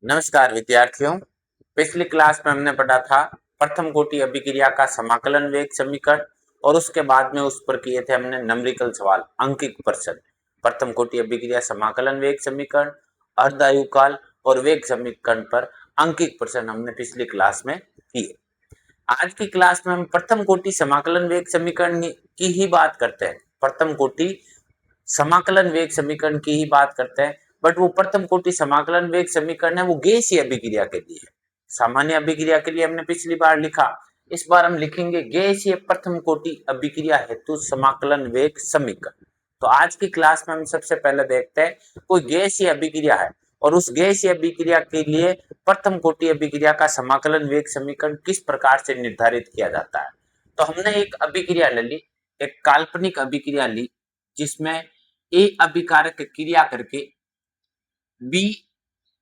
नमस्कार विद्यार्थियों। पिछली क्लास में हमने पढ़ा था प्रथम कोटि अभिक्रिया का समाकलन वेग समीकरण और उसके बाद में उस पर किए थे हमने न्यूमेरिकल सवाल, अंकित प्रश्न। प्रथम कोटि अभिक्रिया समाकलन वेग समीकरण, अर्ध आयुकाल और वेग समीकरण पर अंकित प्रश्न हमने पिछली क्लास में किए। आज की क्लास में हम प्रथम कोटि समाकलन वेग समीकरण की ही बात करते हैं। प्रथम कोटि समाकलन वेग समीकरण की ही बात करते हैं, बट वो प्रथम कोटि समाकलन वेग समीकरण है वो गैसीय अभिक्रिया के लिए है। सामान्य अभिक्रिया के लिए हमने पिछली बार लिखा, इस बार हम लिखेंगे गैसीय प्रथम कोटि अभिक्रिया हेतु समाकलन वेग समीकरण। तो आज की क्लास में हम सबसे पहले देखते हैं कोई गैसीय अभिक्रिया है और उस गैसीय अभिक्रिया के लिए प्रथम कोटि अभिक्रिया का समाकलन वेग समीकरण किस प्रकार से निर्धारित किया जाता है। तो हमने एक अभिक्रिया ले ली, एक काल्पनिक अभिक्रिया ली जिसमें ए अभिकारक क्रिया करके बी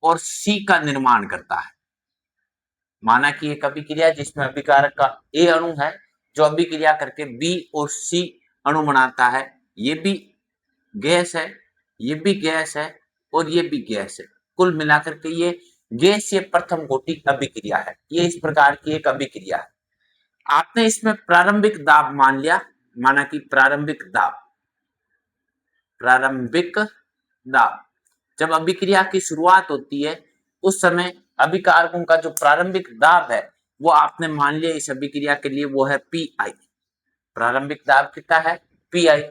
और सी का निर्माण करता है। माना कि एक अभिक्रिया जिसमें अभिकारक का ए अणु है जो अभिक्रिया करके बी और सी अणु बनाता है। ये भी गैस है, ये भी गैस है और ये भी गैस है। कुल मिलाकर के ये गैसीय प्रथम कोटि अभिक्रिया है। ये इस प्रकार की एक अभिक्रिया है। आपने इसमें प्रारंभिक दाब मान लिया, माना कि प्रारंभिक दाब जब अभिक्रिया की शुरुआत होती है उस समय अभिकारकों का जो प्रारंभिक दाब है वो आपने मान लिया इस अभिक्रिया के लिए, वो है पी आई। प्रारंभिक दाब कितना है? पी आई।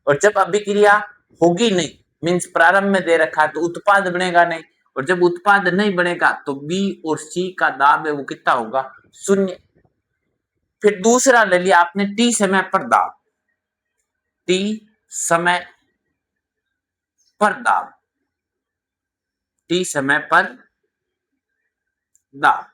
और जब अभिक्रिया होगी नहीं, मीन्स प्रारंभ में दे रखा है तो उत्पाद बनेगा नहीं, और जब उत्पाद नहीं बनेगा तो बी और सी का दाब है वो कितना होगा? शून्य। फिर दूसरा ले लिया आपने टी समय पर दाब, टी समय पर दाब, टी समय पर दाब।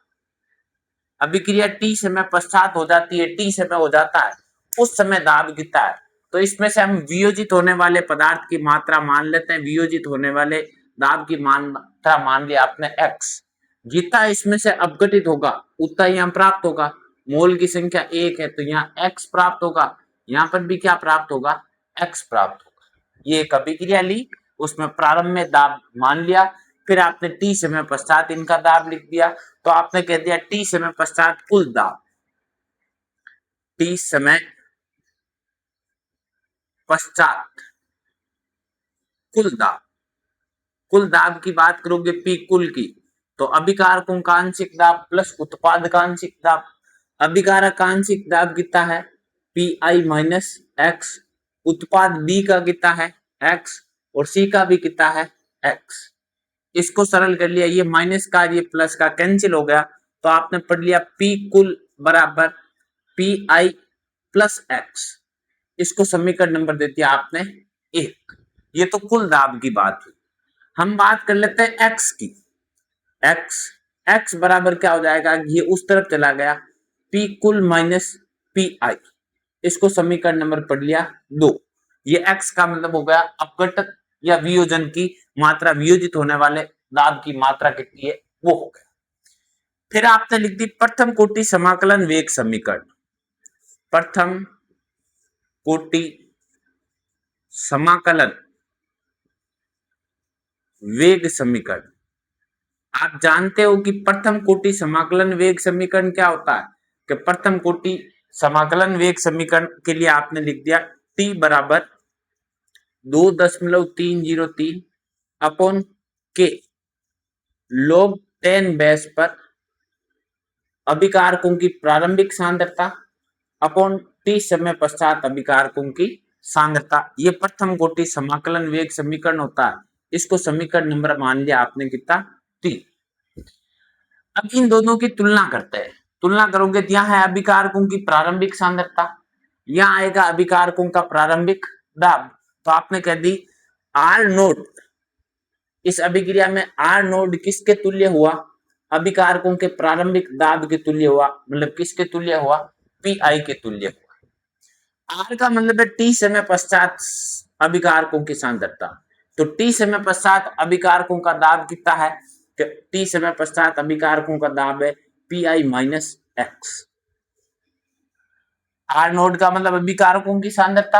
अभिक्रिया टी समय पश्चात हो जाती है, टी समय हो जाता है, उस समय दाब कितना है? तो इसमें से हम वियोजित होने वाले पदार्थ की मात्रा मान लेते हैं। वियोजित होने वाले दाब की मात्रा मान लिया आपने x। जितना इसमें से अपघटित होगा उतना यहाँ प्राप्त होगा। मोल की संख्या 1 है तो यहाँ x प्राप्त होगा, यहाँ पर भी क्या प्राप्त होगा? x प्राप्त होगा। ये एक अभिक्रिया ली, उसमें प्रारंभ में दाब मान लिया, फिर आपने टी समय पश्चात इनका दाब लिख दिया, तो आपने कह दिया टी समय पश्चात कुल दाब, टी समय पश्चात कुल दाब। कुल दाब की बात करोगे पी कुल की, तो अभिकारकों का आंशिक दाब प्लस उत्पाद का आंशिक दाब। अभिकारक का आंशिक दाब कितना है? P I minus x. उत्पाद बी का कितना है? एक्स। और सी का भी कितना है? एक्स। इसको सरल कर लिया, ये माइनस का ये प्लस का कैंसिल हो गया, तो आपने पढ़ लिया पी कुल बराबर पी आई प्लस एक्स। इसको समीकरण नंबर दे दिया आपने 1। ये तो कुल दाब की बात हुई। हम बात कर लेते हैं एक्स की। एक्स बराबर क्या हो जाएगा? ये उस तरफ चला गया, पी कुल माइनस पी आई। इसको समीकरण नंबर पढ़ लिया 2। ये एक्स का मतलब हो गया अपघटक या वियोजन की मात्रा, वियोजित होने वाले दाब की मात्रा कितनी है वो हो गया। फिर आपने लिख दी प्रथम कोटि समाकलन वेग समीकरण। प्रथम कोटि समाकलन वेग समीकरण। आप जानते हो कि प्रथम कोटि समाकलन वेग समीकरण क्या होता है? कि प्रथम कोटि समाकलन वेग समीकरण के लिए आपने लिख दिया t बराबर 2.303 अपॉन के log 10 बेस पर अभिकारकों की प्रारंभिक सांद्रता अपॉन टी समय पश्चात अभिकारकों की सांद्रता। ये प्रथम कोटि समाकलन वेग समीकरण होता है। इसको समीकरण नंबर मान लिया आपने कितना? 3। अब इन दोनों की तुलना करते हैं। तुलना करोगे तो यहाँ है अभिकारकों की प्रारंभिक सांद्रता, यहाँ आएगा अभिकारकों का प्रारंभिक दाब। तो आपने कह दी आर नोट, इस अभिक्रिया में आर नोट किसके तुल्य हुआ? अभिकारकों के प्रारंभिक दाब के तुल्य हुआ, मतलब किसके तुल्य हुआ? पी आई के तुल्य हुआ। आर का मतलब है टी समय पश्चात अभिकारकों की सांद्रता। तो टी समय पश्चात अभिकारकों का दाब कितना है? टी समय पश्चात अभिकारकों का दाब है P I minus X. R naught का मतलब अभिकारकों की सांद्रता,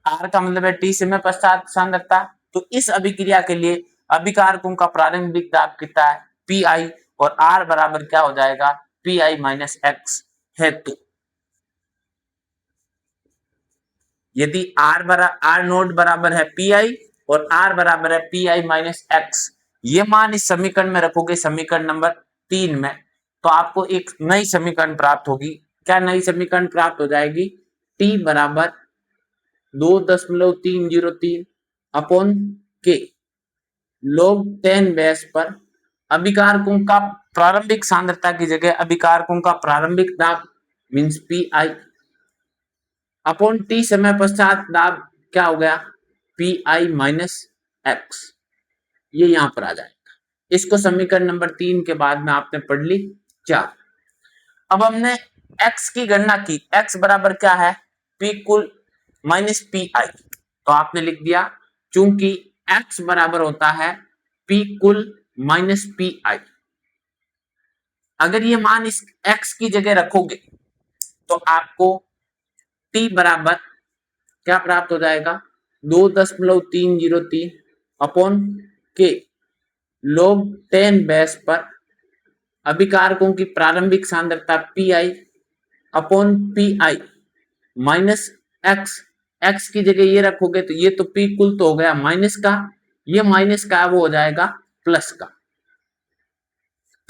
आर का मतलब है टी समय पश्चात सांद्रता। तो इस अभिक्रिया के लिए अभिकारकों का प्रारंभिक दाब कितना है? पी आई और आर बराबर क्या हो जाएगा पी आई माइनस एक्स है। तो यदि आर नोट बराबर है पी आई और आर बराबर है पी आई माइनस एक्स, ये मान इस समीकरण में रखोगे समीकरण नंबर 3 में, तो आपको एक नई समीकरण प्राप्त होगी। क्या नई समीकरण प्राप्त हो जाएगी? टी बराबर 2.303 अपॉन के log 10 बेस पर अभिकारकों का प्रारंभिक सांद्रता की जगह अभिकारकों का प्रारंभिक दाब means P I upon T समय पश्चात दाब क्या हो गया पी आई माइनस एक्स, ये यहां पर आ जाएगा। इसको समीकरण नंबर 3 के बाद में आपने पढ़ ली 4। अब हमने x की गणना की, x बराबर क्या है पी कुल माइनस पी आई, तो आपने लिख दिया चूंकि x बराबर होता है पी कुल माइनस पी आई। अगर ये मान इस x की जगह रखोगे तो आपको t बराबर क्या प्राप्त हो जाएगा 2.303 अपॉन के log 10 बेस पर अभिकारकों की प्रारंभिक सांद्रता P I upon P I minus x. X की जगह ये रखोगे तो ये तो पी कुल तो हो गया माइनस का, ये माइनस का वो हो जाएगा प्लस का,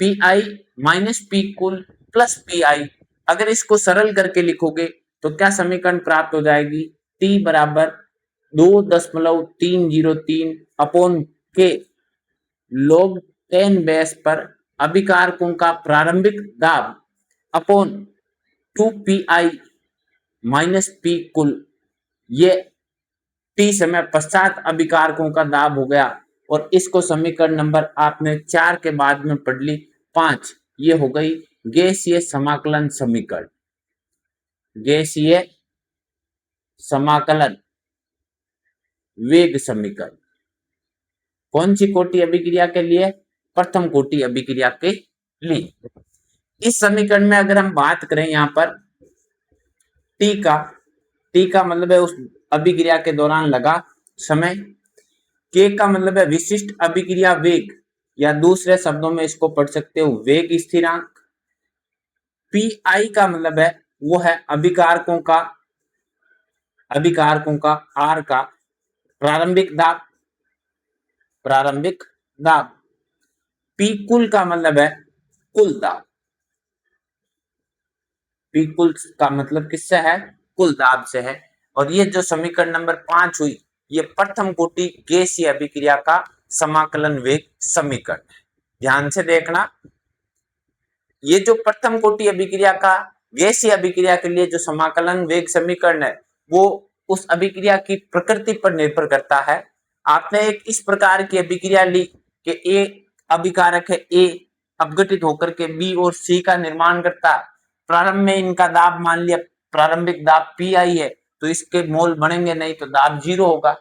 पी आई माइनस पी कुल प्लस पी आई। अगर इसको सरल करके लिखोगे तो क्या समीकरण प्राप्त हो जाएगी टी बराबर 2.303 अपॉन के log 10 बेस पर अभिकारकों का प्रारंभिक दाब upon 2 P I minus P कुल, ये टी समय पश्चात अभिकारकों का दाब हो गया। और इसको समीकरण नंबर आपने 4 के बाद में पढ़ ली 5, ये हो गई गैसीय समाकलन समीकरण। गैसीय समाकलन वेग समीकरण कौन सी कोटि अभिक्रिया के लिए? प्रथम कोटि अभिक्रिया के लिए। इस समीकरण में अगर हम बात करें यहाँ पर टी का मतलब है उस अभिक्रिया के दौरान लगा समय, के का मतलब है विशिष्ट अभिक्रिया वेग या दूसरे शब्दों में इसको पढ़ सकते हो वेग स्थिरांक, पी आई का मतलब है वो है अभिकारकों का आर का प्रारंभिक दाब, पी कुल का मतलब है कुल दाब, पी कुल का मतलब किससे है कुल दाब से है। और ये जो समीकरण नंबर 5 हुई ये प्रथम कोटि गैसीय अभिक्रिया का समाकलन वेग समीकरण है। ध्यान से देखना, ये जो प्रथम कोटि अभिक्रिया का गैसीय अभिक्रिया के लिए जो समाकलन वेग समीकरण है वो उस अभिक्रिया की प्रकृति पर निर्भर करता है। आपने एक इस प्रकार की अभिक्रिया ली कि ए अभिकारक है ए अपघटित होकर के बी और सी का निर्माण करता, प्रारंभ में इनका दाब मान लिया प्रारंभिक दाब पी आई है तो इसके मोल बनेंगे नहीं तो दाब 0 होगा।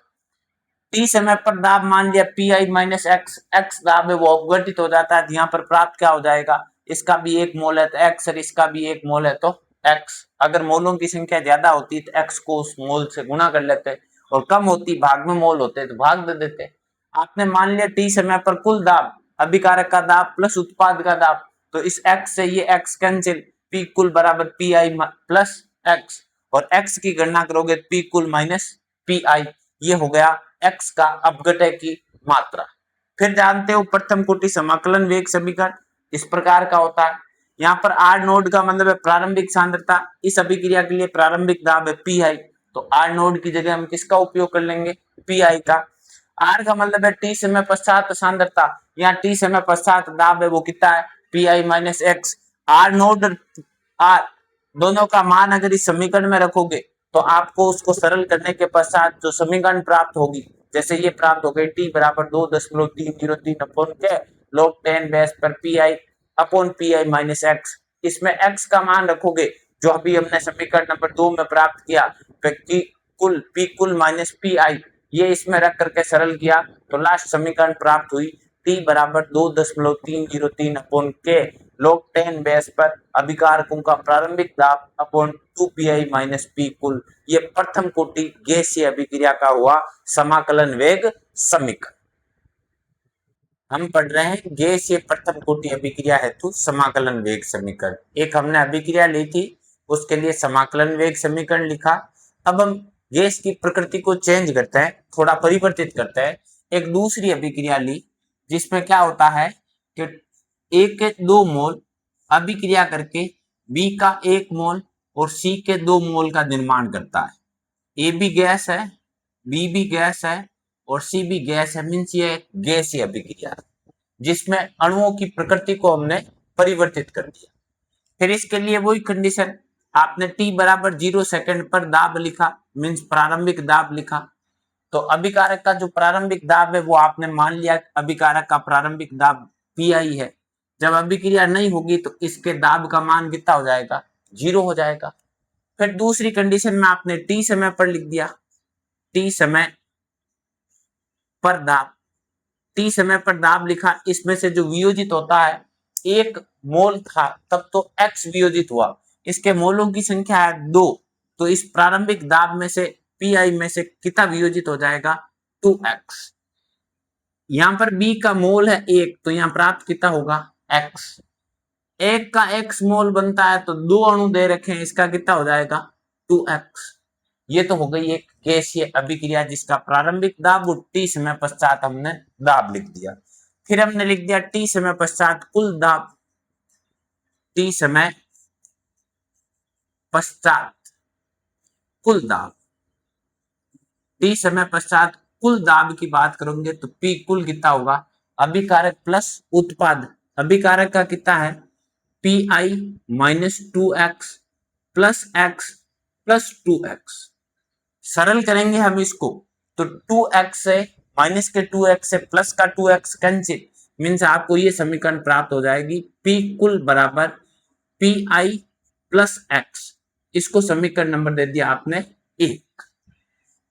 टी समय पर दाब मान लिया P I minus x, x दाब है वो अपघटित हो जाता है, यहाँ पर प्राप्त क्या हो जाएगा इसका भी एक मोल है तो एक्स और इसका भी एक मोल है तो एक्स। अगर मोलों की संख्या ज्यादा होती तो एक्स को उस मोल से गुणा कर लेते और कम होती भाग में मोल होते तो भाग दे देते। आपने मान लिया टी समय पर कुल दाब अभिकारक का दाब प्लस उत्पाद का दाब, तो इस एक्स से ये एक्स कैंसिल, पी कुल बराबर पी आई प्लस एक्स और एक्स की गणना करोगे पी कुल माइनस पी आई, ये हो गया एक्स का अपघटय की मात्रा। फिर जानते हो प्रथम कोटि समाकलन वेग समीकरण इस प्रकार का होता है। यहाँ पर आर नोड का मतलब है प्रारंभिक सांद्रता, इस अभिक्रिया के लिए प्रारंभिक दाब है पी आई, तो आर नोड की जगह हम किसका उपयोग कर लेंगे पी आई का। आर का मतलब है टी समय पश्चात सांद्रता, यहाँ टी समय पश्चात दाब है वो कितना है P I minus X. R naught R दोनों का मान अगर इस समीकरण में रखोगे तो आपको उसको सरल करने के पश्चात जो समीकरण प्राप्त होगी जैसे ये प्राप्त हो गई टी बराबर 2.303 अपॉन के log 10 बेस पर P I upon P I minus x. इसमें एक्स का मान रखोगे जो अभी हमने समीकरण नंबर 2 में प्राप्त किया पी कुल माइनस पी आई, ये इसमें रख करके सरल किया तो लास्ट समीकरण प्राप्त हुई टी बराबर 2.303 अपॉन के log 10 बेस पर अभिकारकों का प्रारंभिक दाब upon 2 P I minus P कुल, ये प्रथम कोटि गैसीय अभिक्रिया का हुआ समाकलन वेग समीकरण। हम पढ़ रहे हैं गैसीय प्रथम कोटि अभिक्रिया हेतु समाकलन वेग समीकरण। एक हमने अभिक्रिया ली थी, उसके लिए समाकलन वेग समीकरण लिखा। अब हम गैस की प्रकृति को चेंज करते हैं, थोड़ा परिवर्तित करते हैं। एक दूसरी अभिक्रिया ली जिसमें क्या होता है कि 1 के 2 मोल अभिक्रिया करके बी का 1 मोल और सी के 2 मोल का निर्माण करता है। ए भी गैस है, बी भी गैस है और सी भी गैस है, मीन्स ये गैसीय अभिक्रिया जिसमें अणुओं की प्रकृति को हमने परिवर्तित कर दिया। फिर इसके लिए वही कंडीशन, आपने t बराबर 0 सेकंड पर दाब लिखा, मीन्स प्रारंभिक दाब लिखा। तो अभिकारक का जो प्रारंभिक दाब है वो आपने मान लिया अभिकारक का प्रारंभिक दाब PI है। जब अभिक्रिया नहीं होगी तो इसके दाब का मान कितना हो जाएगा, 0 हो जाएगा। फिर दूसरी कंडीशन में आपने t समय पर लिख दिया, t समय पर दाब, t समय पर दाब लिखा। इसमें से जो वियोजित होता है 1 मोल था तब तो x वियोजित हुआ, इसके मोलों की संख्या है 2, तो इस प्रारंभिक दाब में से PI में से कितना वियोजित हो जाएगा, 2x। यहां पर B का मोल है 1, तो यहां प्राप्त कितना होगा, x। 1 का x मोल बनता है तो 2 अणु दे रखे हैं, इसका कितना हो जाएगा, 2x। ये तो हो गई एक गैसीय अभिक्रिया जिसका प्रारंभिक दाब और t समय पश्चात हमने दाब लिख दिया। फिर हमने लिख दिया t समय पश्चात कुल दाब, t समय पश्चात कुल दाब, t समय पश्चात कुल दाब की बात करोगे तो P कुल कितना होगा, अभिकारक प्लस उत्पाद, अभिकारक का कितना है PI minus 2x plus x plus 2x। सरल करेंगे हम इसको तो 2x से माइनस के 2x से प्लस का 2x कैंसिल, मीन्स आपको ये समीकरण प्राप्त हो जाएगी P कुल बराबर PI प्लस x। इसको समीकरण नंबर दे दिया आपने 1।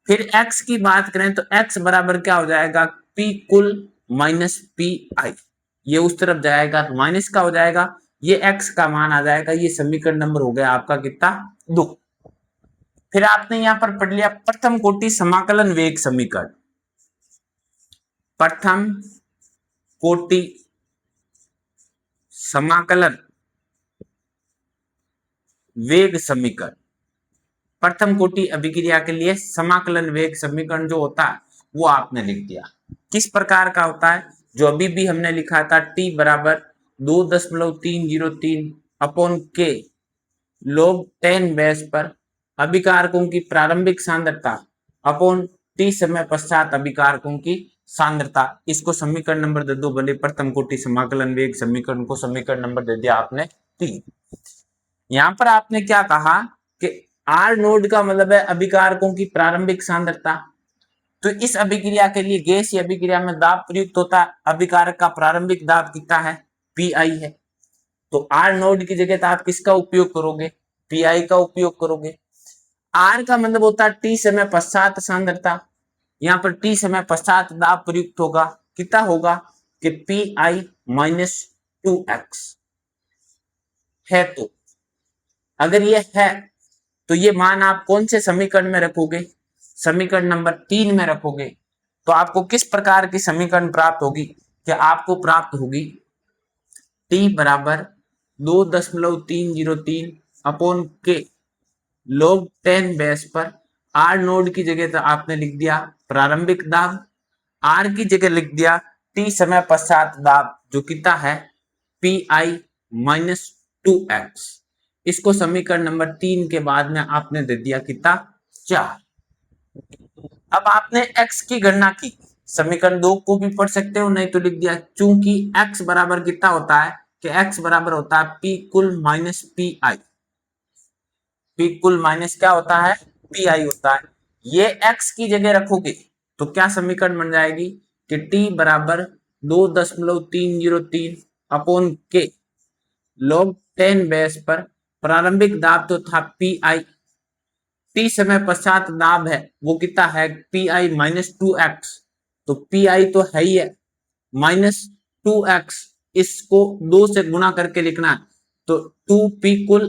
फिर x की बात करें तो x बराबर क्या हो जाएगा, P कुल माइनस PI। ये उस तरफ जाएगा तो माइनस का हो जाएगा, ये x का मान आ जाएगा। ये समीकरण नंबर हो गया आपका कितना, 2। फिर आपने यहां पर पढ़ लिया प्रथम कोटि समाकलन वेग समीकरण, प्रथम कोटि समाकलन वेग समीकरण। प्रथम कोटि अभिक्रिया के लिए समाकलन वेग समीकरण जो होता है वो आपने लिख दिया। किस प्रकार का होता है, जो अभी भी हमने लिखा था, t बराबर 2.303 अपॉन k log 10 बेस पर अभिकारकों की प्रारंभिक सांद्रता अपॉन t समय पश्चात अभिकारकों की सांद्रता। इसको समीकरण नंबर दे दो भले, प्रथम कोटि समाकलन वेग समीकरण को समीकरण नंबर दे दिया आपने 3। यहां पर आपने क्या कहा कि R नोड का मतलब है अभिकारकों की प्रारंभिक सांद्रता। तो इस अभिक्रिया के लिए गैसीय अभिक्रिया में दाब प्रयुक्त होता है, अभिकारक का प्रारंभिक दाब कितना है, PI है। तो R नोड की जगह आप किसका उपयोग करोगे, PI का उपयोग करोगे। R का मतलब होता है T समय पश्चात सांद्रता, यहाँ पर T समय पश्चात दाब प्रयुक्त होगा, कितना होगा कि PI माइनस 2x है। तो अगर ये है तो ये मान आप कौन से समीकरण में रखोगे, समीकरण नंबर 3 में रखोगे। तो आपको किस प्रकार की समीकरण प्राप्त होगी, कि आपको प्राप्त होगी t बराबर 2.303 अपॉन k log 10 बेस पर R नोड की जगह तो आपने लिख दिया प्रारंभिक दाब, R की जगह लिख दिया t समय पश्चात दाब जो कितना है PI माइनस 2x। इसको समीकरण नंबर 3 के बाद में आपने दे दिया कितना, 4। अब आपने x की गणना की, समीकरण 2 को भी पढ़ सकते हो, नहीं तो लिख दिया चूंकि x बराबर कितना होता है कि x बराबर होता है P कुल माइनस PI। P कुल माइनस क्या होता है, PI होता है। ये x की जगह रखोगे तो क्या समीकरण बन जाएगी कि t बराबर 2.303 अपॉन k log 10 बेस पर प्रारंभिक दाब तो था PI, t समय पश्चात दाब है वो कितना है PI माइनस 2x। तो PI तो है ही है माइनस 2x, इसको 2 से गुणा करके लिखना है तो 2p कुल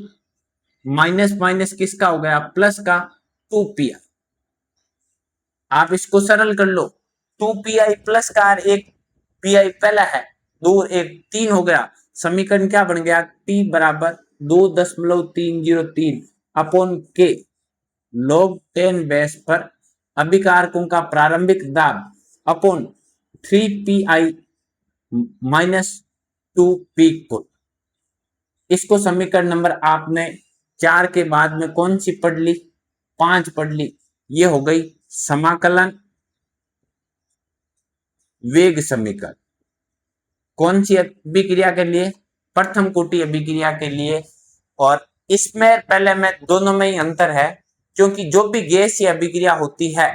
माइनस माइनस किसका हो गया, प्लस का 2pi। आप इसको सरल कर लो, 2pi प्लस का एक पी आई पहला है, 2 1 3 हो गया। समीकरण क्या बन गया, टी बराबर 2.303 अपॉन के log 10 बेस पर अभिकारकों का प्रारंभिक दाब अपॉन 3 pi -2 p को। इसको समीकरण नंबर आपने 4 के बाद में कौन सी पढ़ ली, 5 पढ़ ली। ये हो गई समाकलन वेग समीकरण। कौन सी अभिक्रिया के लिए, प्रथम कोटि अभिक्रिया के लिए। और इसमें पहले में दोनों में ही अंतर है, क्योंकि जो भी गैसीय अभिक्रिया होती है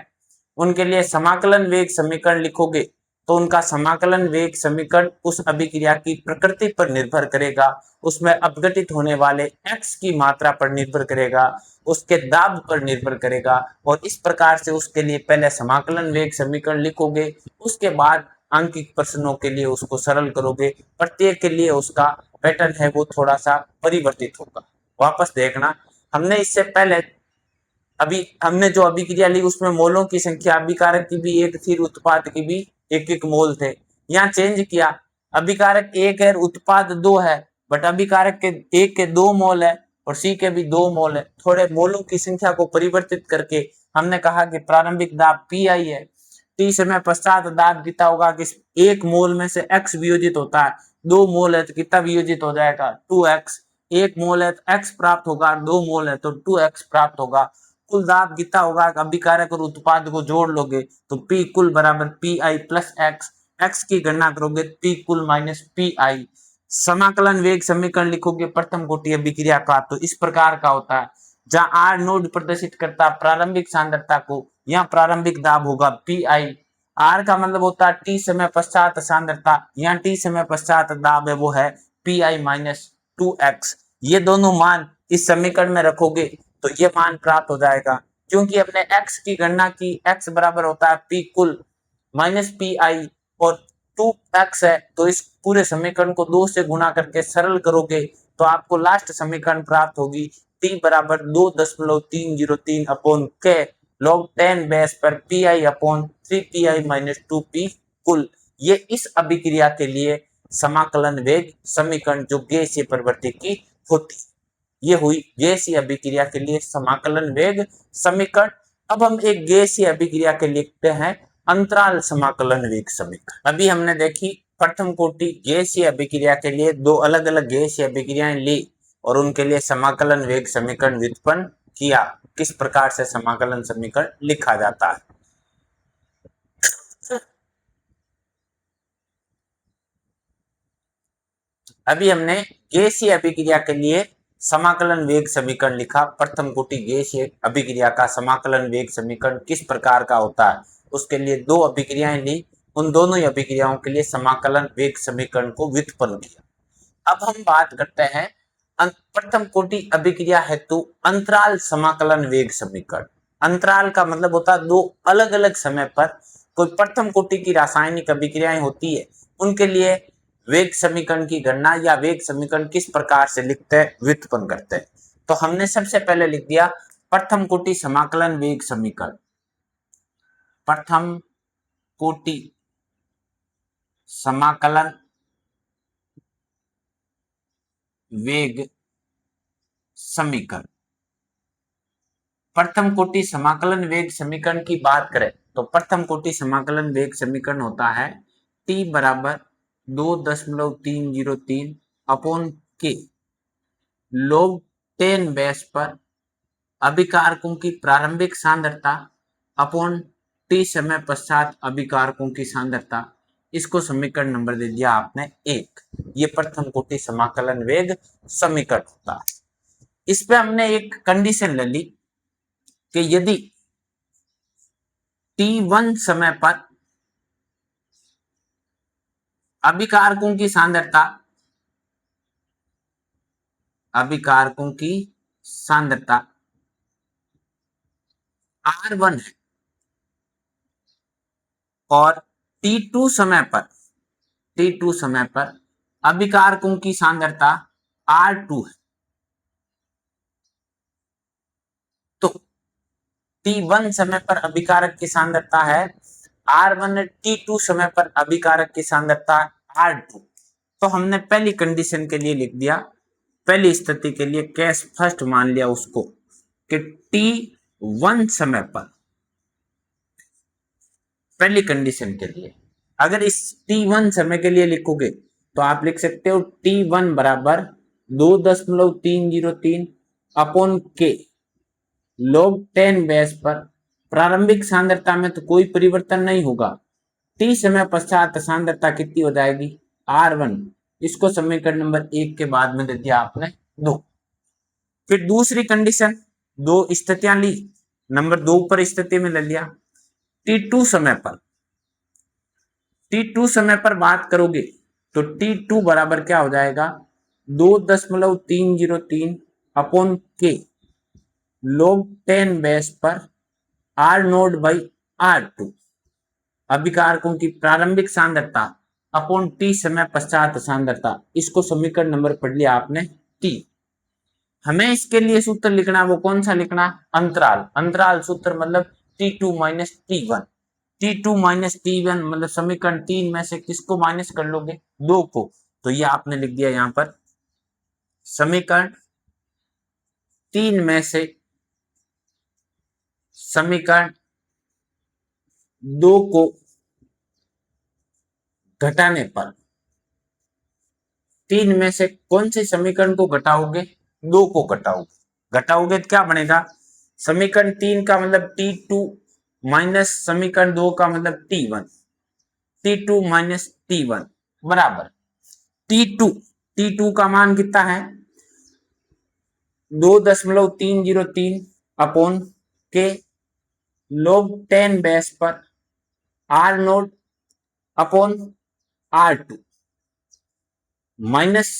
उनके लिए समाकलन वेग समीकरण लिखोगे तो उनका समाकलन वेग समीकरण उस अभिक्रिया की प्रकृति पर निर्भर करेगा, उसमें अपघटित होने वाले x की मात्रा पर निर्भर करेगा, उसके दाब पर निर्भर करेगा। और इस प्रकार से उसके लिए पहले समाकलन वेग समीकरण लिखोगे, उसके बाद आंकिक प्रश्नों के लिए उसको सरल करोगे। प्रत्येक के लिए उसका पैटर्न है वो थोड़ा सा परिवर्तित होगा। वापस देखना, हमने इससे पहले अभी हमने जो अभिक्रिया ली उसमें मोलों की संख्या अभिकारक की भी एक थी, उत्पाद की भी एक एक मोल थे। यहाँ चेंज किया, अभिकारक एक है, उत्पाद 2 है, बट अभिकारक के एक के 2 मोल है और सी के भी 2 मोल है। थोड़े मोलों की संख्या को परिवर्तित करके हमने कहा कि प्रारंभिक दाब पी आई है, टी समय पश्चात दाब कितना होगा कि एक मोल में से x वियोजित होता है, 2 मोल है तो कितना वियोजित हो जाएगा 2x, एक मोल है तो x प्राप्त होगा, 2 मोल है तो 2x प्राप्त होगा। कुल दाब कितना होगा, अभिकारक और उत्पाद को जोड़ लोगे तो पी कुल बराबर P I plus x, x की गणना करोगे पी कुल माइनस पी आई। समाकलन वेग समीकरण लिखोगे प्रथम कोटि अभिक्रिया का तो इस प्रकार का होता है, जहां आर नोड प्रदर्शित करता प्रारंभिक सांद्रता को, यहाँ प्रारंभिक दाब होगा पी आई। आर का मतलब होता है टी समय पश्चात सांद्रता, यहाँ टी समय पश्चात दाब है वो है पी आई -2x। ये दोनों मान इस समीकरण में रखोगे तो ये मान प्राप्त हो जाएगा। क्योंकि अपने x की गणना की, x बराबर होता है p कुल माइनस पी आई और 2x है, तो इस पूरे समीकरण को 2 से गुणा करके सरल करोगे तो आपको लास्ट समीकरण प्राप्त होगी, t बराबर 2.303 अपॉन k log 10 बेस पर P I upon 3 pi -2p कुल। ये इस अभिक्रिया के लिए समाकलन वेग समीकरण जो गैसीय प्रवृत्ति की होती, ये हुई गैसीय अभिक्रिया के लिए समाकलन वेग समीकरण। अब हम एक गैसीय अभिक्रिया के लिखते हैं अंतराल समाकलन वेग समीकरण। अभी हमने देखी प्रथम कोटि गैसीय अभिक्रिया के लिए दो अलग अलग गैसीय अभिक्रियाएं ली और उनके लिए समाकलन वेग समीकरण व्युत्पन्न किया, किस प्रकार से समाकलन समीकरण लिखा जाता है। अभी हमने गैसीय अभिक्रिया के लिए समाकलन वेग समीकरण लिखा, प्रथम कोटि गैसीय अभिक्रिया का समाकलन वेग समीकरण किस प्रकार का होता है, उसके लिए दो अभिक्रियाएं ली, उन दोनों ही अभिक्रियाओं के लिए समाकलन वेग समीकरण को व्युत्पन्न किया। अब हम बात करते हैं प्रथम कोटि अभिक्रिया हेतु अंतराल समाकलन वेग समीकरण। अंतराल का मतलब होता है दो अलग अलग समय पर कोई प्रथम कोटि की रासायनिक अभिक्रियाएं होती है, उनके लिए वेग समीकरण की गणना या वेग समीकरण किस प्रकार से लिखते हैं, व्युत्पन्न करते हैं। तो हमने सबसे पहले लिख दिया प्रथम कोटि समाकलन वेग समीकरण। प्रथम कोटि समाकलन वेग समीकरण। प्रथम कोटि समाकलन वेग समीकरण की बात करें तो प्रथम कोटि समाकलन वेग समीकरण होता है t बराबर 2.303 अपॉन के log 10 बेस पर अभिकारकों की प्रारंभिक सांद्रता अपॉन टी समय पश्चात अभिकारकों की सांद्रता। इसको समीकरण नंबर दे दिया आपने 1। ये प्रथम कोटि समाकलन वेग समीकरण होता है। इस पे हमने एक कंडीशन ले ली कि यदि t1 समय पर अभिकारकों की सांद्रता R1 है और T2 समय पर अभिकारकों की सांद्रता R2 है, तो T1 समय पर अभिकारक की सांद्रता है R1 है, T2 समय पर अभिकारक की सांद्रता R2। तो हमने पहली कंडीशन के लिए लिख दिया, पहली स्थिति के लिए केस फर्स्ट मान लिया उसको कि T1 समय पर, पहली कंडीशन के लिए अगर इस T1 समय के लिए लिखोगे तो आप लिख सकते हो T1 बराबर 2.303 अपॉन के log 10 बेस पर। प्रारंभिक सांद्रता में तो कोई परिवर्तन नहीं होगा, टी समय पश्चात सांद्रता कितनी हो जाएगी R1। इसको समीकरण नंबर 1 के बाद में दे दिया आपने 2। फिर दूसरी कंडीशन, दो स्थितियां ली, नंबर 2 पर स्थिति में ले लिया। T2 समय पर, T2 समय पर बात करोगे तो T2 बराबर क्या हो जाएगा 2.303 अपॉन के log 10 बेस पर R नोट बाई R2। अभिकारकों की प्रारंभिक सांद्रता अपॉन T समय पश्चात सांद्रता, इसको समीकरण नंबर पढ़ लिया आपने 3। हमें इसके लिए सूत्र लिखना, वो कौन सा लिखना, अंतराल। अंतराल सूत्र मतलब T2 minus T1। T2 minus T1 मतलब समीकरण 3 में से किसको माइनस कर लोगे, 2 को। तो ये आपने लिख दिया यहां पर समीकरण 3 में से समीकरण 2 को घटाने पर, 3 में से कौन से समीकरण को घटाओगे, 2 को घटाओगे। घटाओगे तो क्या बनेगा, समीकरण 3 का मतलब T2 माइनस समीकरण 2 का मतलब T1, T2 माइनस T1 बराबर T2 का मान कितना है 2.303 अपॉन के log 10 बेस पर R naught upon R2 minus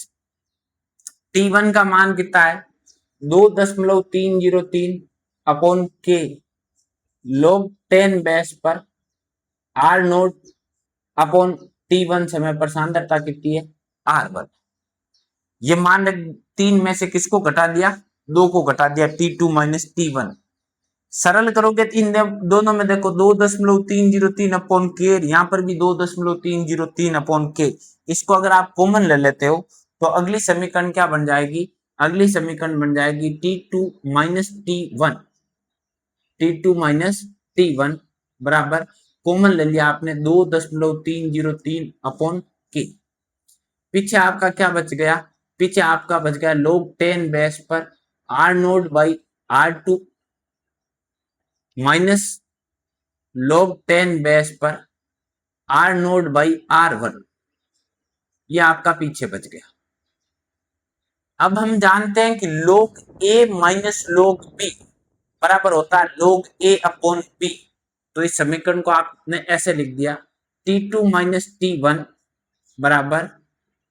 T1 का मान कितना है 2.303 अपॉन के log 10 बेस पर R नोट अपॉन T1 समय पर सांद्रता कितनी है R1। ये मान 3 में से किसको घटा दिया, 2 को घटा दिया, T2 माइनस T1। सरल करोगे तो इन दोनों में देखो 2.303 अपॉन के, यहां पर भी 2.303 अपॉन के। इसको अगर आप कॉमन ले लेते हो तो अगली समीकरण क्या बन जाएगी, अगली समीकरण बन जाएगी T2 minus T1, T2 minus T1 बराबर कॉमन ले लिया आपने 2.303 अपॉन के। पीछे आपका क्या बच गया, पीछे आपका बच गया log 10 बेस पर R note by R2 minus log 10 base पर R नोट बाई R1। ये आपका पीछे बच गया। अब हम जानते हैं कि log A minus log B बराबर होता है log A अपॉन B। तो इस समीकरण को आपने ऐसे लिख दिया T2 माइनस T1 बराबर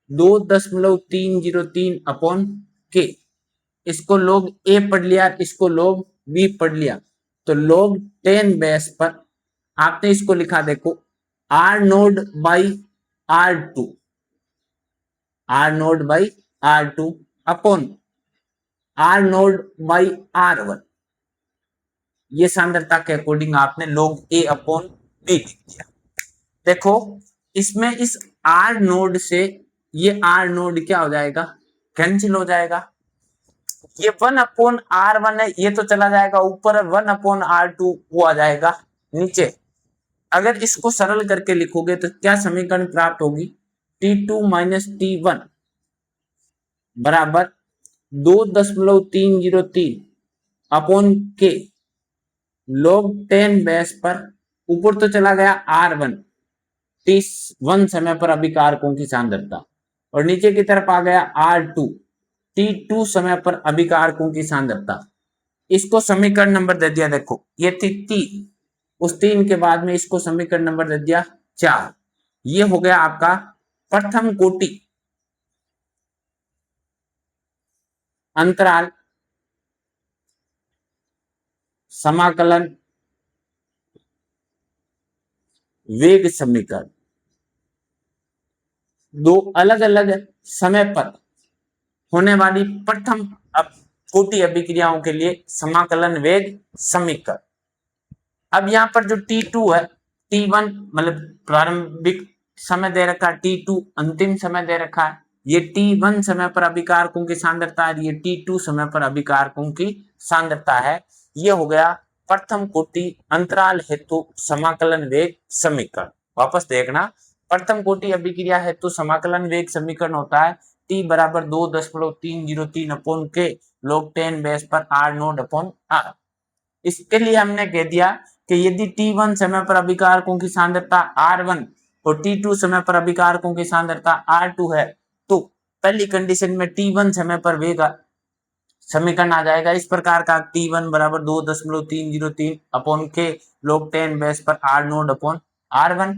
2.303 अपॉन के। इसको log A पढ़ लिया, इसको log B पढ़ लिया, तो log 10 बेस पर आपने इसको लिखा देखो R note by R2, R note by R2 upon R note by R1। ये सांद्रता के अकॉर्डिंग आपने log A अपॉन B लिख दिया। देखो इसमें इस R नोड से ये R नोड क्या हो जाएगा, कैंसिल हो जाएगा। ये 1 अपॉन R1 है, ये तो चला जाएगा ऊपर, 1 अपॉन R2 वो आ जाएगा नीचे। अगर इसको सरल करके लिखोगे तो क्या समीकरण प्राप्त होगी, T2 माइनस T1 बराबर 2.303 अपॉन के log 10 बेस पर, ऊपर तो चला गया R1 T1 समय पर अभिकारकों की सांद्रता, और नीचे की तरफ आ गया R2 T2 समय पर अभिकारकों की सांद्रता। इसको समीकरण नंबर दे दिया, देखो ये थी 3, उस 3 के बाद में इसको समीकरण नंबर दे दिया 4। ये हो गया आपका प्रथम कोटि अंतराल समाकलन वेग समीकरण। दो अलग अलग समय पर होने वाली प्रथम कोटि अभिक्रियाओं के लिए समाकलन वेग समीकरण। अब यहां पर जो T2 है T1 मतलब प्रारंभिक समय दे रखा है, T2 अंतिम समय दे रखा है, ये T1 समय पर अभिकारकों की सांद्रता है, ये T2 समय पर अभिकारकों की सांद्रता है। ये हो गया प्रथम कोटि अंतराल हेतु समाकलन वेग समीकरण। वापस देखना, प्रथम कोटि अभिक्रिया हेतु समाकलन वेग समीकरण होता है T बराबर 2.303 अपॉन के log 10 बेस पर R नोट अपॉन R। इसके लिए हमने कह दिया कि यदि T1 समय पर अभिकारकों की सांद्रता R1 और T2 समय पर अभिकारकों की सांद्रता R2 है, तो पहली कंडीशन में T1 समय पर वेग समीकरण आ जाएगा इस प्रकार का, T1 बराबर 2.303 अपॉन के log 10 बेस पर R naught upon R1।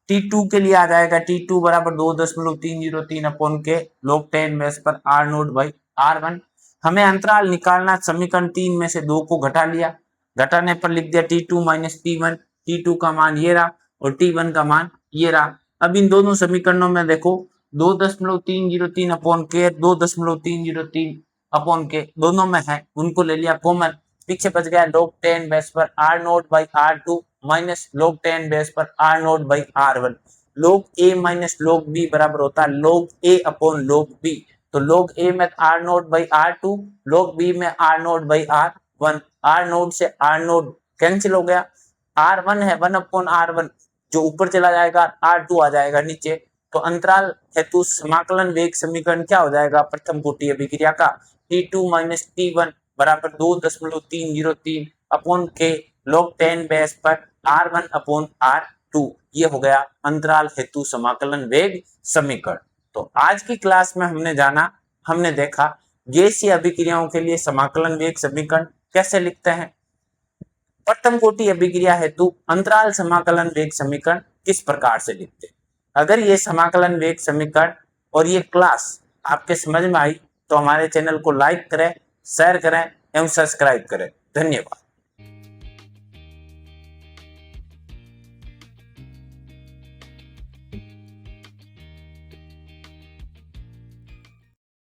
T2 के लिए आ जाएगा T2 बराबर 2.303 अपॉन के log 10 बेस पर R नोट बाई R1। हमें अंतराल निकालना, समीकरण 3 में से 2 को घटा लिया, घटाने पर लिख दिया T2 माइनस T1, T2 का मान ये रहा और T1 का मान ये रहा। अब इन दोनों समीकरणों में देखो 2.303 अपॉन के 2.303 अपॉन के दोनों में है, उनको ले लिया कॉमन, पीछे बच गया log 10 बेस पर R note by R2 minus log 10 base पर R note by R1। log A minus log B बराबर होता है log A upon log B। तो log A में R note by R2, log B में R note by R1। R note से R note cancel हो गया, R1 है 1 अपॉन R1 जो ऊपर चला जाएगा, R2 आ जाएगा नीचे। तो अंतराल हेतु समाकलन वेग समीकरण क्या हो जाएगा प्रथम कोटि अभिक्रिया का, T2 माइनस T1 बराबर 2.303 अपॉन के log 10 बेस पर R1 अपॉन R2। ये हो गया अंतराल हेतु समाकलन वेग समीकरण। तो आज की क्लास में हमने देखा गैसीय अभिक्रियाओं के लिए समाकलन वेग समीकरण कैसे लिखते हैं, प्रथम कोटि अभिक्रिया हेतु अंतराल समाकलन वेग समीकरण किस प्रकार से लिखते हैं। अगर ये समाकलन वेग समीकरण और ये क्लास आपके समझ में आई तो हमारे चैनल को लाइक करें, शेयर करें एवं सब्सक्राइब करें। धन्यवाद।